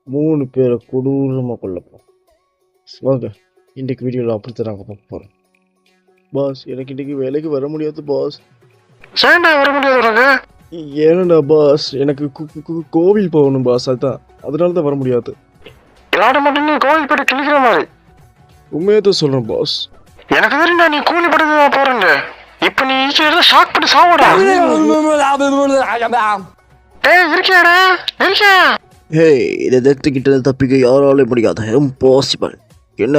3 பேரை கொடூரமாக கொல்லப்போம். வாங்க, இன்றைக்கு வீடியோவில் அப்படித்தான் நாங்கள் பார்க்க போகிறோம். பாஸ், எனக்கு இன்றைக்கி வேலைக்கு வர முடியாது பாஸ். ஏன்டா வர முடியாது? ஏன்னா பாஸ், எனக்கு கோவில் போகணும் பாஸ், அதுதான், அதனால தான் வர முடியாது. எல்லாரும் மட்டும் நீ கோவில் போட்டு கிழிக்கிற மாதிரி. உண்மையை தான் சொல்கிறேன் பாஸ். எனக்கு தெரியும்டா நீ கூலி படுத்து தான் போறேன்னு. இப்போ நீ ஷாக் பண்ணி சாவடா. ஏய் இருக்கியாடா? இருக்கியா? இதை எடுத்துக்கிட்டு தப்பிக்க யாராலும் முடியாது, இம்பாசிபிள். என்ன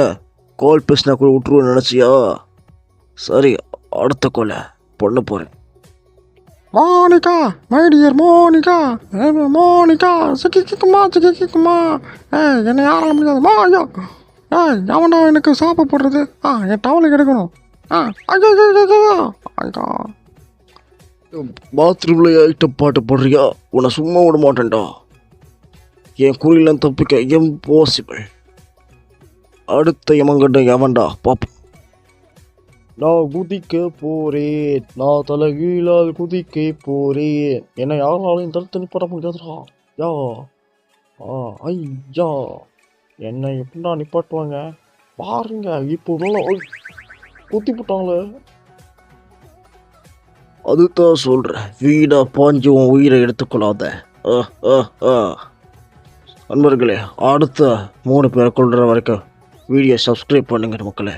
கால் பேசினா கூட விட்டுருவோன்னு நினச்சியா? சரி, அடுத்த கொலை பண்ண போகிறேன். Monica, my dear Monica, Monica, சிக்கிக்குமா. என்னை யாராலும் முடியாது ஐயோ. எவன்டா எனக்கு சாப்ப போடுறது? என் டவலுக்கு எடுக்கணும். ஐயோ பாத்ரூமில் ஐட்டம் பாட்டு போடுறியா? உன்னை சும்மா விட மாட்டேன்டா. என் குறியெல்லாம் தப்பிக்க இம்பாசிபிள். அடுத்த எமங்கண்ட எவன்டா பாப்போம். நான் குதிக்க போறேன், நான் தலைகீழால் குதிக்க போறேன். என்னை யாராலையும் தடுத்து நிப்பாட்ட முடியாதுடா. யா ஐயா, என்னை எப்படின்னா நிப்பாட்டுவாங்க பாருங்க. இப்போ குத்தி போட்டாங்களே. அதுதான் சொல்கிறேன், வீடா பாஞ்சு உன் உயிரை எடுத்துக்கொள்ளாத. நண்பர்களே, அடுத்த 3 பேரை கொள்கிற வரைக்கும் வீடியோ சப்ஸ்கிரைப் பண்ணுங்க மக்களே.